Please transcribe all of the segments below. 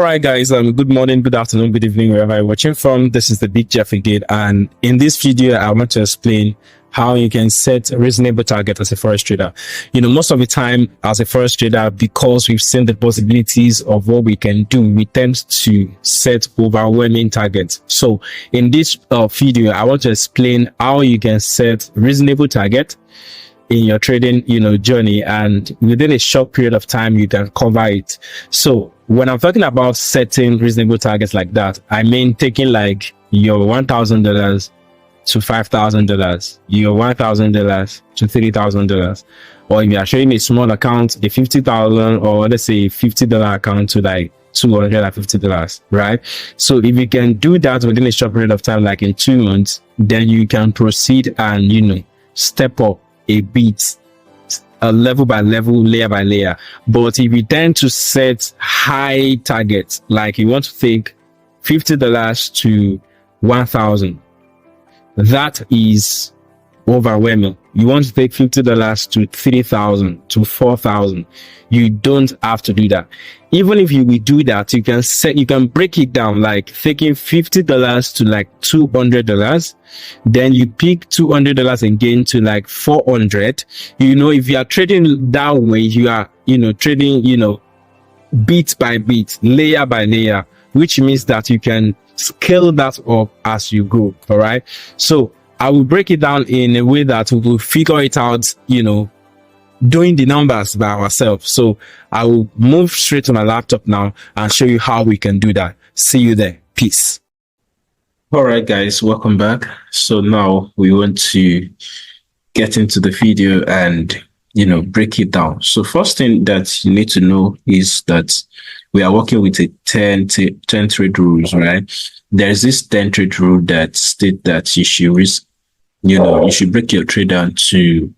right, guys. Good morning, good afternoon, good evening, wherever you're watching from. This is the Big Jeff again, and in this video, I want to explain how you can set a reasonable target as a forex trader. Most of the time, as a forex trader, because we've seen the possibilities of what we can do, we tend to set overwhelming targets. So, in this video, I want to explain how you can set reasonable target in your trading journey, and within a short period of time you can cover it. So when I'm talking about setting reasonable targets like that, I mean taking like your $1,000 to $5,000, your $1,000 to $3,000, or if you are trading a small account, a 50,000 or let's say $50 account to like $250, right? So if you can do that within a short period of time, like in 2 months, then you can proceed and step up a bit, level by level, layer by layer. But if you tend to set high targets, like you want to take $50 to 1,000, that is overwhelming. You want to take $50 to 3,000 to 4,000. You don't have to do that. Even if you will do that, you can break it down, like taking $50 to like $200. Then you pick $200 again to like 400. If you are trading that way, you are trading bit by bit, layer by layer, which means that you can scale that up as you go. All right. So I will break it down in a way that we will figure it out, doing the numbers by ourselves. So I will move straight to my laptop now and show you how we can do that. See you there. Peace. All right, guys, welcome back. So now we want to get into the video and, break it down. So first thing that you need to know is that we are working with a 10 trade rules, right? There's this 10 trade rule that states that you should break your trade down to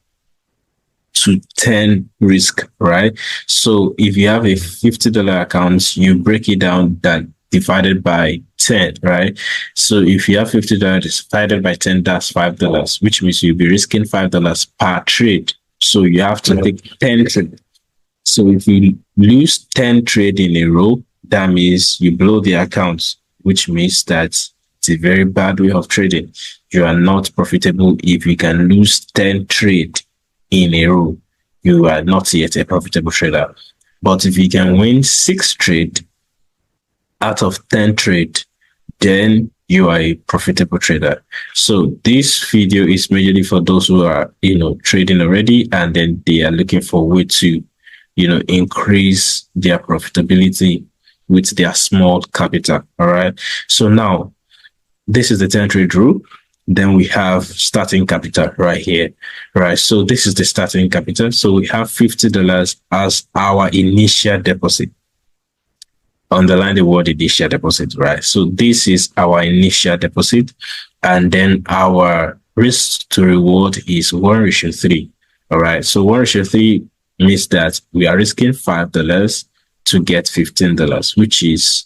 10 risk, right? So if you have a $50 account, you break it down that divided by 10, right? So if you have $50 divided by 10, that's $5, which means you'll be risking $5 per trade. So you have to take 10 trades. So if you lose 10 trade in a row, that means you blow the account, which means that it's a very bad way of trading. You are not profitable if you can lose 10 trade in a row. You are not yet a profitable trader. But if you can win 6 trade out of 10 trade, then you are a profitable trader. So this video is majorly for those who are, trading already, and then they are looking for a way to, increase their profitability with their small capital. All right. So now this is the 10 trade rule. Then we have starting capital right here, right? So this is the starting capital. So we have $50 as our initial deposit. Underline the word initial deposit, right? So this is our initial deposit. And then our risk to reward is 1:3. All right. So 1:3 means that we are risking $5 to get $15, which is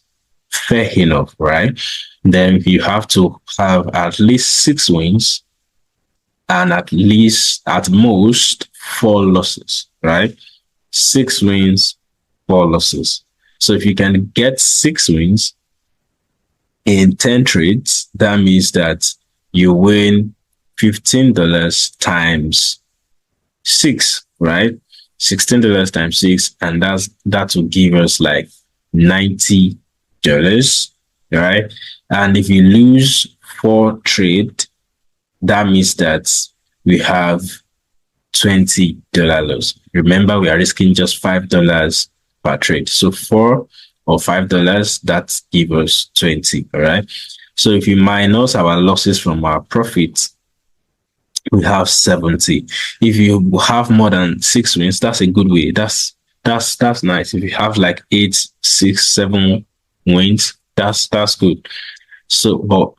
fair enough, right? Then you have to have at least 6 wins and at most 4 losses, right? 6 wins, 4 losses. So if you can get 6 wins in 10 trades, that means that you win $15 times 6, right? $16 times 6, and that will give us like $90, right? And if you lose 4 trade, that means that we have $20 loss. Remember, we are risking just $5 per trade. So 4 or $5, that gives us 20. All right. So if you minus our losses from our profits, we have 70. If you have more than 6 wins, that's a good way. That's nice. If you have like 8, 6, 7 wins, that's good. So, but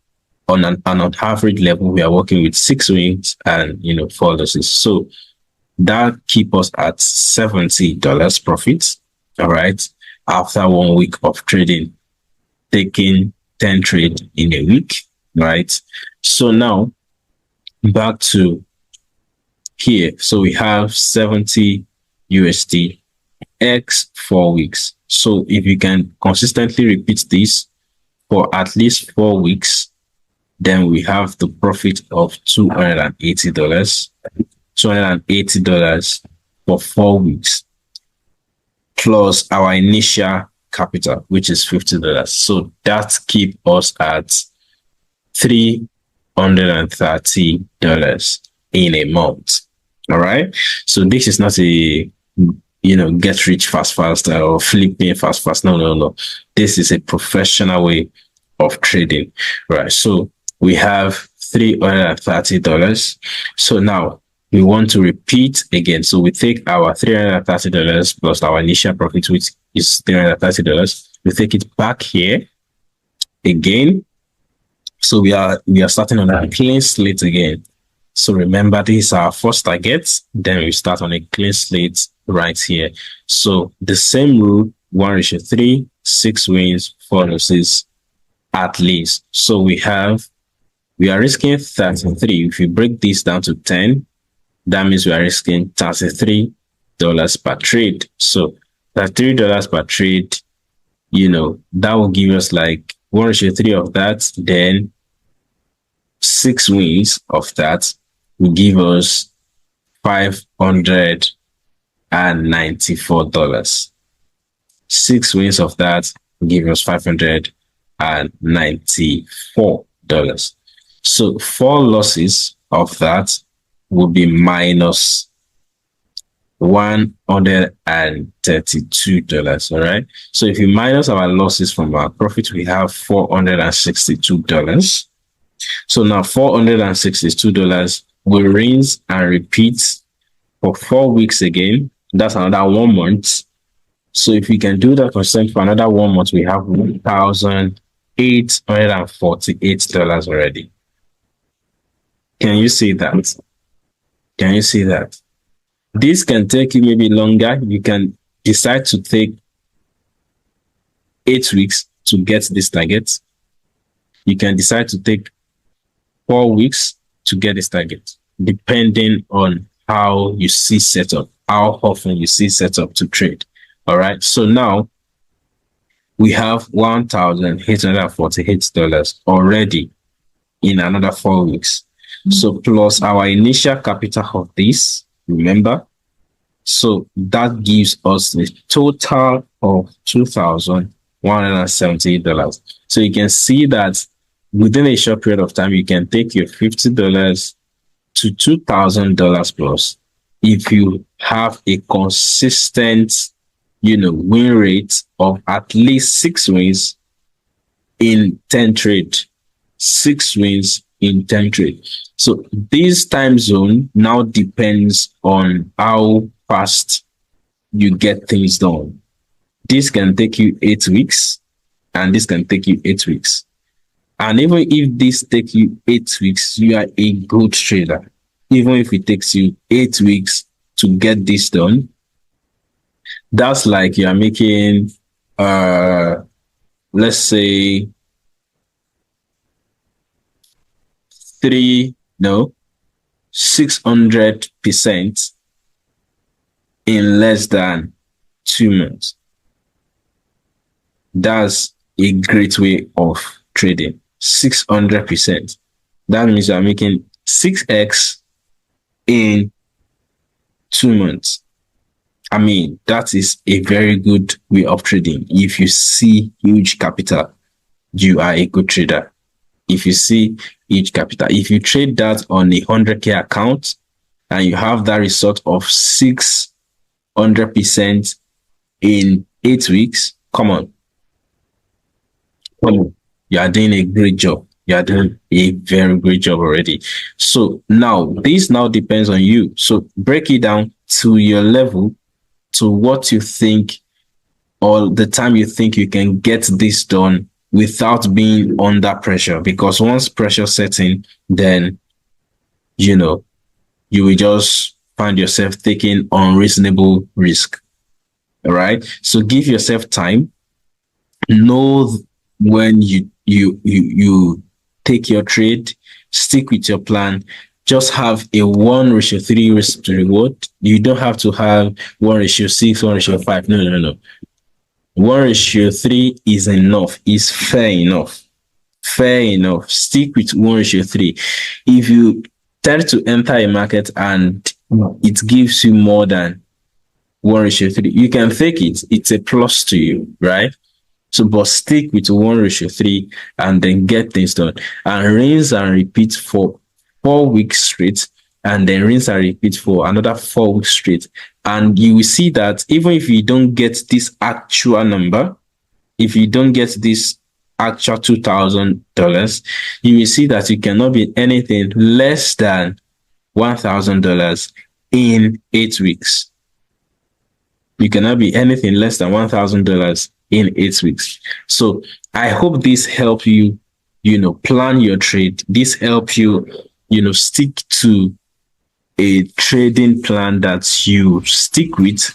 on an average level, we are working with 6 wins and 4 losses. So that keeps us at $70 profits. All right. After 1 week of trading, taking 10 trade in a week, right? So now back to here. So we have 70 USD 6x 4 weeks. So if you can consistently repeat this for at least 4 weeks, then we have the profit of $280. $280 for 4 weeks, plus our initial capital, which is $50. So that keeps us at $330 in a month. All right. So this is not a get rich fast or flipping fast. No. This is a professional way of trading. Right. So we have $330. So now we want to repeat again. So we take our $330 plus our initial profit, which is $330. We take it back here again. So we are starting on a clean slate again. So remember, this is our first target. Then we start on a clean slate right here. So the same rule, 1:3, 6 wins, 4 losses at least. So we are risking 33. If you break this down to 10, that means we are risking $33 per trade. So $33 per trade, that will give us like 1:3 of that. Then 6 wins of that will give us $594. 6 wins of that will give us $594. So 4 losses of that will be minus $132. All right. So if you minus our losses from our profit, we have $462. So now $462 will rinse and repeat for 4 weeks again. That's another 1 month. So if we can do that percent for another 1 month, we have $1,848 already. Can you see that? Can you see that? This can take you maybe longer. You can decide to take 8 weeks to get this target. You can decide to take 4 weeks to get this target, depending on how you see setup, how often you see setup to trade. All right. So now we have $1,848 already in another 4 weeks. So plus our initial capital of this, remember? So that gives us a total of $2,178. So you can see that within a short period of time, you can take your $50 to $2,000 plus if you have a consistent, win rate of at least 6 wins in 10 trade. 6 wins in 10 trade. So this time zone now depends on how fast you get things done. This can take you 8 weeks, and this can take you 8 weeks. And even if this takes you 8 weeks, you are a good trader. Even if it takes you 8 weeks to get this done, that's like you are making, let's say, 600% in less than 2 months. That's a great way of trading. 600%. That means you are making 6x in 2 months. I mean, that is a very good way of trading. If you see huge capital, you are a good trader. If you see huge capital, if you trade that on a 100K account and you have that result of 600% in 8 weeks, come on. You are doing a great job. You are doing a very great job already. So now this now depends on you. So break it down to your level, to what you think, or the time you think you can get this done without being under pressure. Because once pressure sets in, then you will just find yourself taking unreasonable risk. All right. So give yourself time. Know when you take your trade, stick with your plan, just have a 1:3 risk to reward. You don't have to have 1:6, 1:5. No. 1:3 is enough. Is fair enough. Fair enough. Stick with 1:3. If you tend to enter a market and it gives you more than 1:3, you can take it. It's a plus to you, right? So, but stick with 1:3 and then get things done. And rinse and repeat for 4 weeks straight, and then rinse and repeat for another 4 weeks straight. And you will see that even if you don't get this actual number, if you don't get this actual $2,000, you will see that you cannot be anything less than $1,000 in 8 weeks. You cannot be anything less than $1,000 in 8 weeks. So I hope this helps you, plan your trade. This helps you, stick to a trading plan that you stick with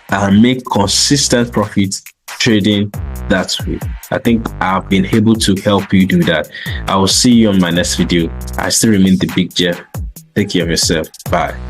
and make consistent profits trading that way. I think I've been able to help you do that. I will see you on my next video. I still remain the Big Jeff. Take care of yourself. Bye.